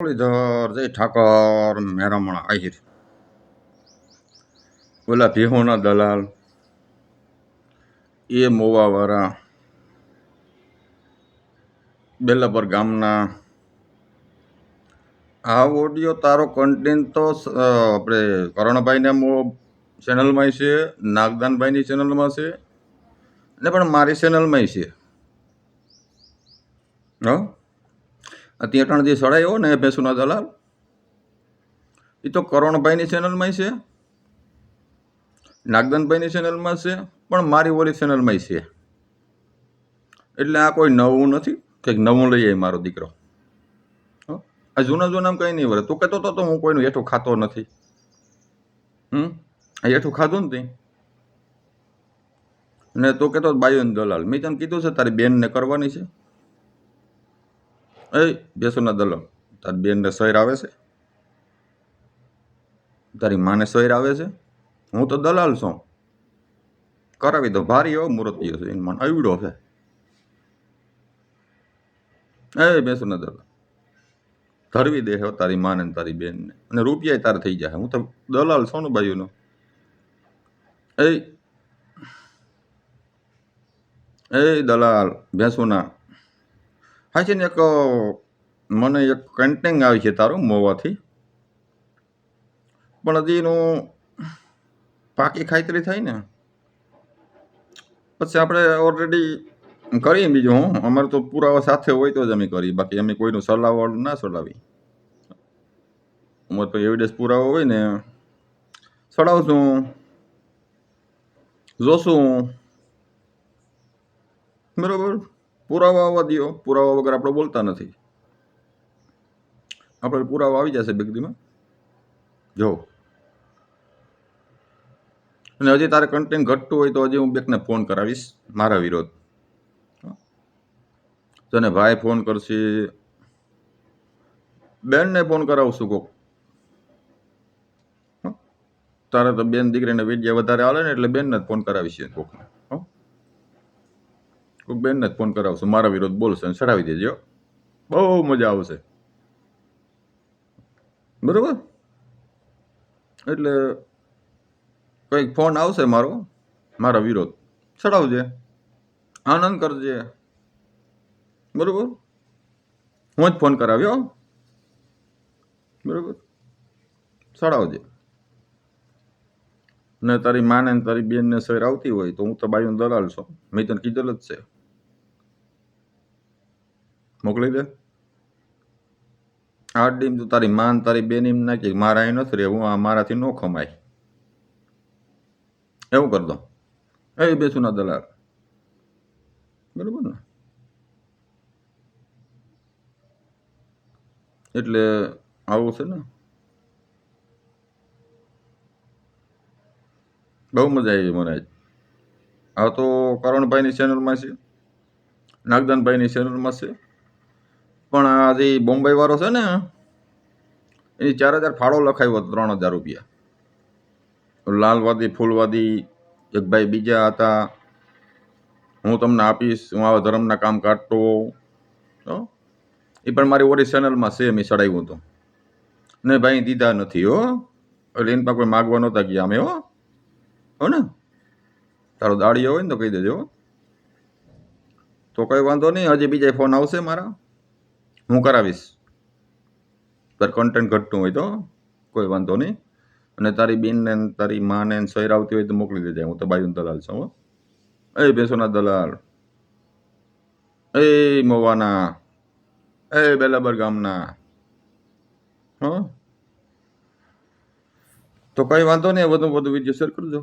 મુરલીધર જય ઠાકર મેરામણ આહિર ઓલા ભેહોના દલાલ એ મોવાવાળા બેલાપર ગામના આ ઓડિયો તારો કન્ટેન્ટ તો આપણે કરણભાઈને ચેનલમાં છે, નાગદાનભાઈની ચેનલમાં છે ને પણ મારી ચેનલમાં છે. ત્યાં જે સડાયો ને ભેંસુના દલાલ એ તો કરણભાઈની ચેનલમાં છે, નાગદાનભાઈની ચેનલમાં છે, પણ મારી ઓલી ચેનલમાં છે. એટલે આ કોઈ નવું નથી, કંઈક નવું લઈ આવી મારો દીકરો. આ જૂના કંઈ નહીં વળે. તું કહેતો તો હું કોઈનું હેઠું ખાતો નથી. આ હેઠું ખાધું ને ને તું કહેતો બાયુન દલાલ. મેં તને કીધું છે તારી બેનને કરવાની છે. એ ભેંસુના દલાલ, તારી બેનને શહેર આવે છે, તારી માને શહેર આવે છે. હું તો દલાલ છું, કરાવી દો. ભારી એવો મૂર્તિઓ છે, એને મને આવડો છે. એ ભેંસુના દલાલ ધરવી દે હો તારી માને ને તારી બેનને, અને રૂપિયા તારે થઈ જાય. હું તો દલાલ છું ને બાયુનો. એ દલાલ ભેંસુના હા છે ને, એક મને એક કન્ટેન્ટ આવી છે તારું મોવાથી, પણ હજી એનું પાકી ખાતરી થાય ને પછી આપણે ઓલરેડી કરીએ. બીજું હું અમારે તો પુરાવા સાથે હોય તો જ અમે કરીએ, બાકી અમે કોઈનું સલાહવાળું ના ચલાવી. અમારે તો એવિડન્સ પુરાવા હોય ને ચડાવશું, જોશું. બરોબર, પુરાવા આવવા દો. પુરાવા વગર આપણે બોલતા નથી. આપણે પુરાવા આવી જશે બેગદીમાં જો. અને હજી તારે કન્ટેન્ટ ઘટતું હોય તો હજી હું બેકને ફોન કરાવીશ મારા વિરોધ. તને ભાઈ ફોન કરશે, બેનને ફોન કરાવશું કોક. તારે તો બેન દીકરીને વિડીયા વધારે આવે ને એટલે બેનને જ ફોન કરાવીશ કોકને. કોક બેનને જ ફોન કરાવશું, મારા વિરોધ બોલશે અને ચડાવી દેજો. બહુ મજા આવશે. બરોબર, એટલે કંઈક ફોન આવશે મારો, મારા વિરોધ ચડાવજે, આનંદ કરજે. બરોબર, હું જ ફોન કરાવ્યો. બરોબર, ચડાવજે. ને તારી માને ને તારી બેનને શહેર આવતી હોય તો હું તો બાયું દલાલ છું. મેં તને કીધેલ જ છે, મોકલી દે. આ ડીમ તો તારી માન તારી બેન એમ નાખી મારા અહીં નથી રહેવું, આ મારાથી ન ખમાય એવું કર દો. એ ભેંસુના દલાલ. બરોબર ને, એટલે આવું છે ને. બહુ મજા આવી મને. આ તો કરણભાઈની ચેનલમાં છે, નાગદાનભાઈની ચેનલમાં છે, પણ આ જે બોમ્બે વાળો છે ને એની 4000 ફાળો લખાવ્યો હતો, 3000 રૂપિયા. લાલવાદી ફૂલવાદી એક ભાઈ બીજા હતા, હું તમને આપીશ, હું આવા ધર્મના કામ કાઢતો હોઉં. એ પણ મારી ઓરી ચેનલમાં છે, મેં ચડાવ્યું હતું ને ભાઈ દીધા નથી હો. એટલે એની પાસે કોઈ માગવા નહોતા ગયા અમે. હો ને, તારો દાડીઓ હોય ને તો કહી દેજો. તો કઈ વાંધો નહીં, હજી બીજા ફોન આવશે મારા, હું કરાવીશ. તારે કન્ટેન્ટ ઘટતું હોય તો કોઈ વાંધો નહીં. અને તારી બેનને તારી માને શહેર આવતી હોય તો મોકલી દેજે. હું તો બાયુન દલાલ છું. એ ભેંસોના દલાલ, એ મોવાના, એ બેલાબર ગામના. તો કઈ વાંધો નહીં, વધુ વિડીયો શેર કરજો.